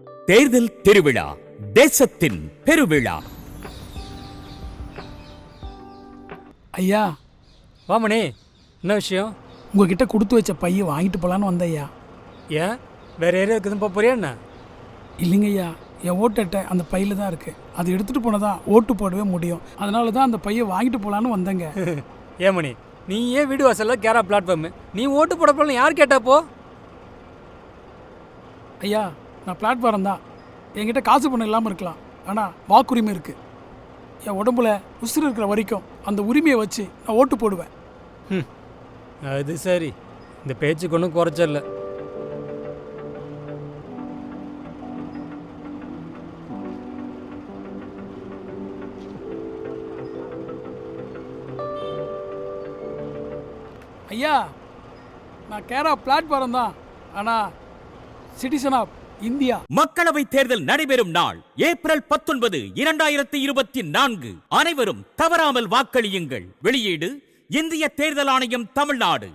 தேர்தல் திருவிழா, தேசத்தின் பெருவிழா. ஐயா, வாமணி, என்ன விஷயம்? உங்ககிட்ட கொடுத்து வச்ச பைய வாங்கிட்டு போலான்னு வந்த ஐயா. ஏன் வேற ஏரியாவுக்கு எதுவும் போறியா என்ன? இல்லைங்க ஐயா, என் ஓட்டு அட்டை அந்த பையில தான் இருக்கு. அதை எடுத்துட்டு போனதான் ஓட்டு போடவே முடியும். அதனால தான் அந்த பைய வாங்கிட்டு போலான்னு வந்தேங்க. ஏமணி, நீ ஏன் வீடு வாசல்ல கேரா பிளாட்ஃபார்ம், நீ ஓட்டு போட போல யார் கேட்டாப்போ? ஐயா, நான் பிளாட்ஃபாரம் தான். என்கிட்ட காசு பணம் இல்லாமல் இருக்கலாம், ஆனால் வாக்குரிமை இருக்கு. என் உடம்புல உசுறு இருக்கிற வரைக்கும் அந்த உரிமையை வச்சு நான் ஓட்டு போடுவேன். அது சரி, இந்த பேச்சுக்கு ஒன்றும் குறைச்சல. ஐயா, நான் கேரா பிளாட்ஃபாரம் தான், ஆனால் சிட்டிசன் ஆஃப் இந்தியா. மக்களவை தேர்தல் நடைபெறும் நாள் ஏப்ரல் 19, 2024. அனைவரும் தவறாமல் வாக்களியுங்கள். வெளியீடு இந்திய தேர்தல் ஆணையம், தமிழ்நாடு.